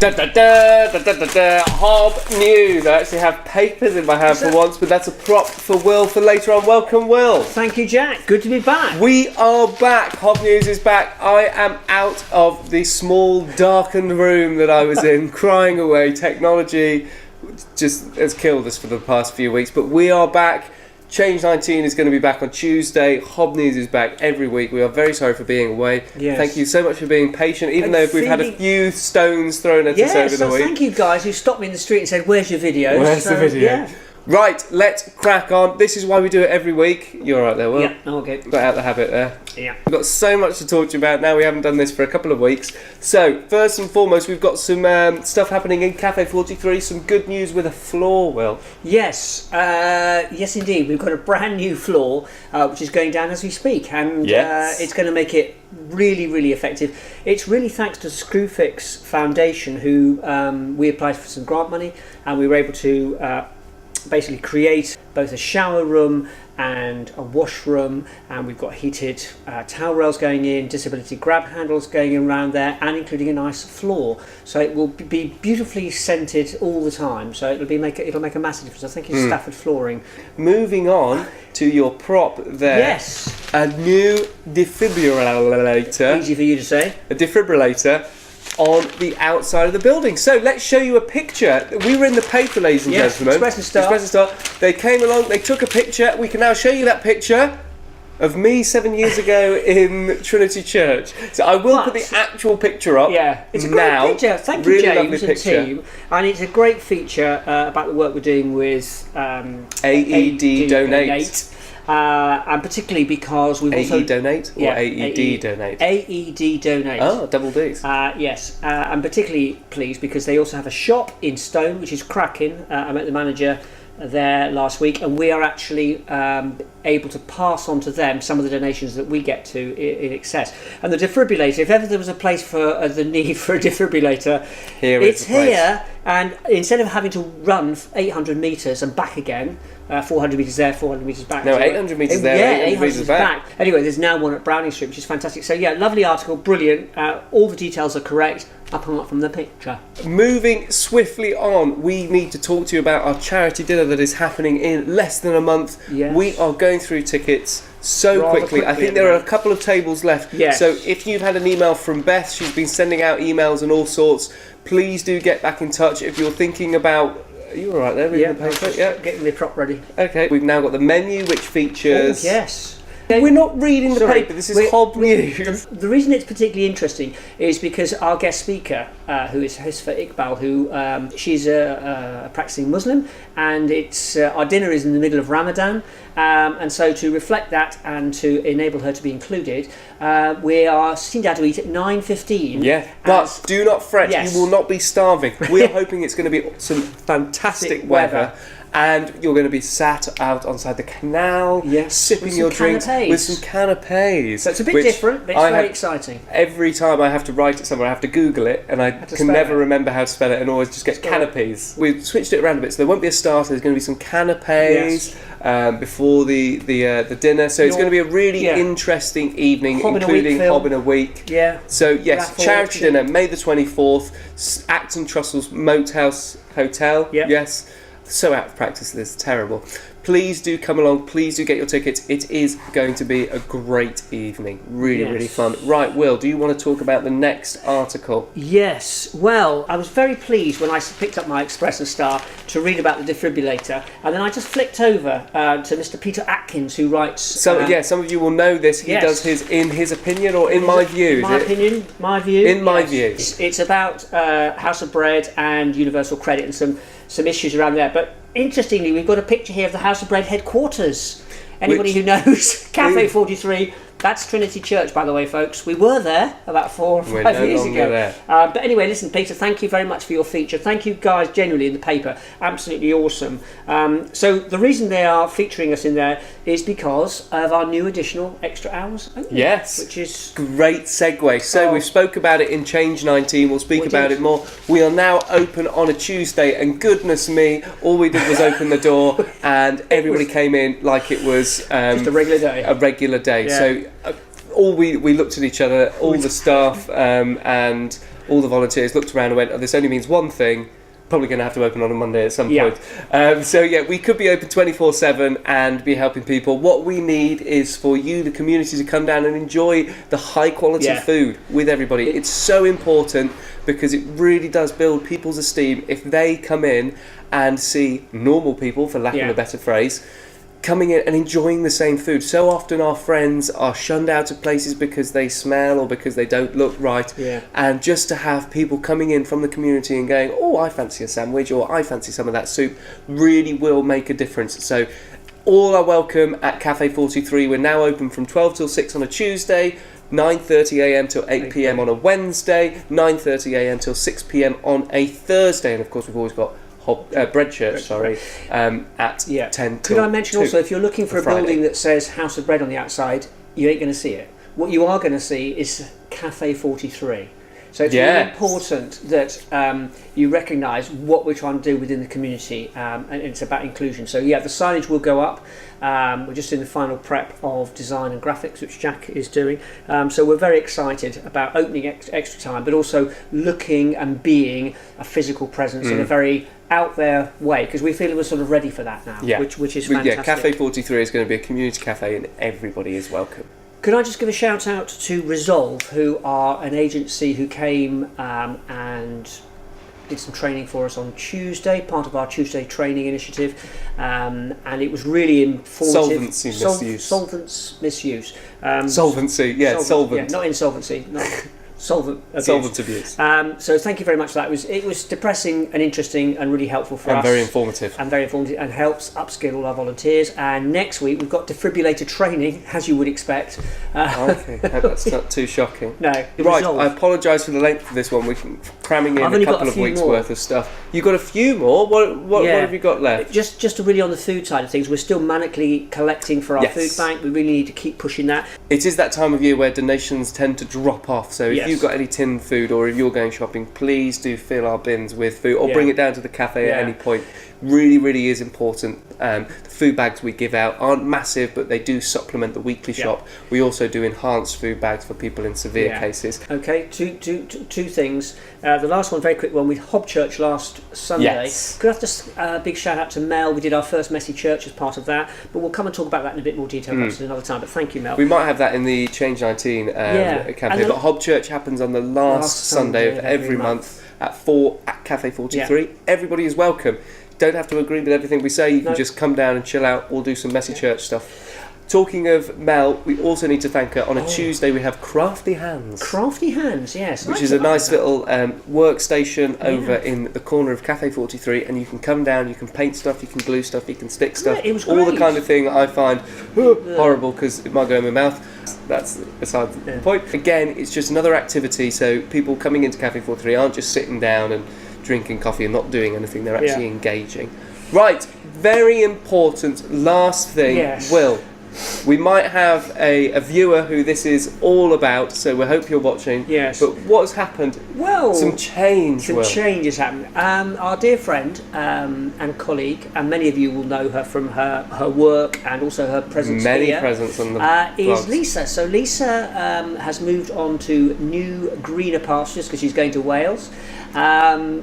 HoB News. I actually have papers in my hand for once, but that's a prop for Will for later on. Welcome, Will. Thank you, Jack. Good to be back. We are back. HoB News is back. I am out of the small, darkened room that I was in, crying away. Technology just has killed us for the past few weeks, but we are back. Change 19 is going to be back on Tuesday. HoB News is back every week. We are very sorry for being away. Yes. Thank you so much for being patient, even though we've had a few stones thrown at us over the week. Thank you guys who stopped me in the street and said, "Where's your video?" Where's the video? Yeah. Right, let's crack on. This is why we do it every week. You're right there, Will. Yeah, okay. Got out the habit there. Yeah. We've got so much to talk to you about now. We haven't done this for a couple of weeks. So, first and foremost, we've got some stuff happening in Cafe 43. Some good news with a floor, Will. Yes, yes indeed. We've got a brand new floor, which is going down as we speak, and it's going to make it really, really effective. It's really thanks to Screwfix Foundation, who we applied for some grant money, and we were able to basically create both a shower room and a washroom, and we've got heated towel rails going in, disability grab handles going in around there, and including a nice floor. So it will be beautifully scented all the time. So it'll make a massive difference. I think it's Stafford flooring. Moving on to your prop there. Yes. A new defibrillator. Easy for you to say. A defibrillator on the outside of the building. So let's show you a picture. We were in the paper, ladies and gentlemen. Express and Star. Express and Star. They came along, they took a picture. We can now show you that picture of me 7 years ago in Trinity Church. So I will put the actual picture up. Yeah, it's a great now. picture. Thank you, Really James lovely and picture. team. And it's a great feature about the work we're doing with AED Donate. And particularly because we've also... AE Donate or AED Donate? AED Donate. Oh, double Ds. Yes, and particularly pleased because they also have a shop in Stone, which is cracking. I met the manager there last week, and we are actually able to pass on to them some of the donations that we get to in excess. And the defibrillator, if ever there was a place for the need for a defibrillator, it's here. And instead of having to run 800 metres and back again, 400 metres there, 400 metres back. No, 800 metres there, 800 metres back. Anyway, there's now one at Browning Street, which is fantastic. So yeah, lovely article, brilliant. All the details are correct, apart from the picture. Moving swiftly on, we need to talk to you about our charity dinner that is happening in less than a month. Yes. We are going through tickets so quickly. I think there are a couple of tables left. Yes. So if you've had an email from Beth, she's been sending out emails and all sorts, please do get back in touch if you're thinking about... Are you alright there reading the paper? Yeah, getting the prop ready. Okay, we've now got the menu which features... Oh, yes. We're not reading the paper, this is HoB News. The reason it's particularly interesting is because our guest speaker, who is Husfa Iqbal, who she's a practicing Muslim, and it's our dinner is in the middle of Ramadan, and so to reflect that and to enable her to be included, we are sitting down to eat at 9:15. Yeah, but do not fret, Yes. you will not be starving. We're hoping it's going to be some fantastic weather. And you're going to be sat out onside the canal, sipping your drinks with some canapés. So it's a bit different, but it's very exciting. Every time I have to write it somewhere, I have to Google it, and I can never remember how to spell it, and always just get canapés. We've switched it around a bit, so there won't be a starter. There's going to be some canapés before the dinner. So it's going to be a really interesting evening, including HoB in a week. Yeah. So yes, charity dinner, May the 24th, Acton Trussell's Moathouse Hotel. Yeah. Yes. So out of practice, this is terrible. Please do come along, please do get your tickets. It is going to be a great evening. Really fun. Right, Will, do you want to talk about the next article? Yes, well, I was very pleased when I picked up my Express and Star to read about the defibrillator, and then I just flicked over to Mr. Peter Atkins, who writes... some of you will know this. He does his in his opinion, or in my view. My opinion, my view. In my view. It's about House of Bread and Universal Credit and some issues around there. But interestingly, we've got a picture here of the House of Bread headquarters. Anybody who knows Cafe 43, that's Trinity Church, by the way, folks. We were there about 4 or 5 years ago. There. But anyway, listen, Peter, thank you very much for your feature. Thank you guys generally in the paper. Absolutely awesome. So the reason they are featuring us in there is because of our new additional extra hours. Yes. Which is... Great segue. So we've spoke about it in Change 19. We'll speak about it more. We are now open on a Tuesday, and goodness me, all we did was open the door and everybody came in like it was... just a regular day. A regular day. Yeah. So all we looked at each other, all the staff and all the volunteers looked around and went, oh, this only means one thing, probably going to have to open on a Monday at some point. So we could be open 24/7 and be helping people. What we need is for you, the community, to come down and enjoy the high quality food with everybody. It's so important because it really does build people's esteem if they come in and see normal people, for lack of a better phrase, coming in and enjoying the same food. So often our friends are shunned out of places because they smell or because they don't look right. And just to have people coming in from the community and going, oh, I fancy a sandwich, or I fancy some of that soup, really will make a difference. So all are welcome at Cafe 43. We're now open from 12 till 6 on a Tuesday, 9:30am till 8pm on a Wednesday, 9:30am till 6pm on a Thursday, and of course we've always got bread church, at 10 till Could I mention 2 also, if you're looking for a Friday. building that says House of Bread on the outside, you ain't going to see it. What you are going to see is Cafe 43. So it's really important that you recognise what we're trying to do within the community, and it's about inclusion. So the signage will go up. We're just in the final prep of design and graphics, which Jack is doing. So we're very excited about opening extra time, but also looking and being a physical presence in a very out there way, because we feel we're sort of ready for that now, which is fantastic. Cafe 43 is going to be a community cafe and everybody is welcome. Could I just give a shout out to Resolve, who are an agency who came and did some training for us on Tuesday, part of our Tuesday training initiative, and it was really informative. Solvents misuse. Solvency, solvent. Yeah, not insolvency, not solvent abuse. Solvent abuse. So thank you very much for that. It was depressing and interesting and really helpful for us. And very informative. And helps upskill all our volunteers. And next week we've got defibrillator training, as you would expect. Okay, hope that's not too shocking. No. Right, I apologise for the length of this one. We're cramming in a couple of weeks' worth of stuff. You've got a few more? What have you got left? Just really on the food side of things, we're still manically collecting for our food bank. We really need to keep pushing that. It is that time of year where donations tend to drop off, so if you've got any tinned food or if you're going shopping, please do fill our bins with food or bring it down to the cafe at any point. Really, really is important. The food bags we give out aren't massive, but they do supplement the weekly shop. We also do enhanced food bags for people in severe cases. Okay, two things. The last one, very quick one, with HoB Church last Sunday. Yes. Could I have just big shout out to Mel. We did our first Messy Church as part of that, but we'll come and talk about that in a bit more detail perhaps another time. But thank you, Mel. We might have that in the Change 19 campaign, but HoB Church happens on the last Sunday of every month at 4 at Cafe 43. Everybody is welcome. Don't have to agree with everything we say. You can just come down and chill out. We'll do some Messy Church stuff. Talking of Mel, we also need to thank her. On a Tuesday we have Crafty Hands. Crafty Hands, yes. Which is a nice little workstation over in the corner of Cafe 43, and you can come down, you can paint stuff, you can glue stuff, you can stick stuff. It was all great. the kind of thing I find horrible because it might go in my mouth. That's aside the point. Again, it's just another activity, so people coming into Cafe 43 aren't just sitting down and drinking coffee and not doing anything, they're actually engaging. Right, very important last thing, Will. We might have a viewer who this is all about, so we hope you're watching. Yes. But what's happened? Well, some change has happened. Our dear friend and colleague, and many of you will know her from her work and also her presence Many here, presents on the is Lisa. So Lisa has moved on to new greener pastures because she's going to Wales.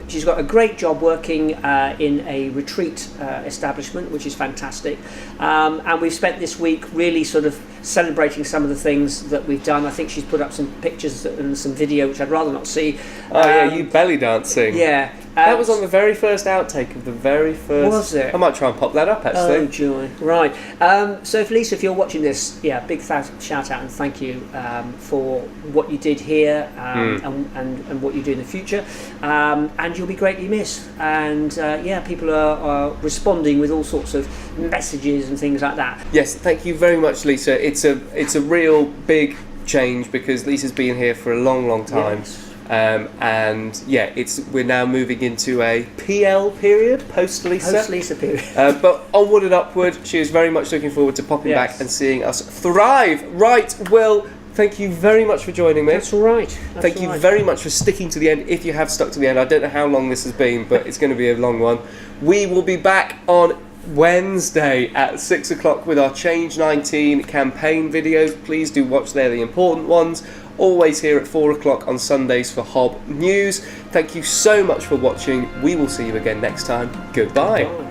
She's got a great job working in a retreat establishment, which is fantastic. And we've spent this week really sort of celebrating some of the things that we've done. I think she's put up some pictures and some video, which I'd rather not see. You belly dancing. Yeah. That was on the very first outtake of the very first... Was it? I might try and pop that up, actually. Oh, joy. Right. So, Lisa, if you're watching this, big shout out and thank you for what you did here and what you do in the future. And you'll be greatly missed. And, people are responding with all sorts of messages and things like that. Yes, thank you very much, Lisa. It's a real big change because Lisa's been here for a long, long time. Yes. We're now moving into a PL period, post-Lisa. Post-Lisa period. But onward and upward, she is very much looking forward to popping back and seeing us thrive. Right, Will, thank you very much for joining me. That's all right. Thank you very much for sticking to the end, if you have stuck to the end. I don't know how long this has been, but it's going to be a long one. We will be back on Wednesday at 6 o'clock with our Change 19 campaign videos. Please do watch, they're the important ones. Always here at 4 o'clock on Sundays for HoB News. Thank you so much for watching. We will see you again next time. Goodbye.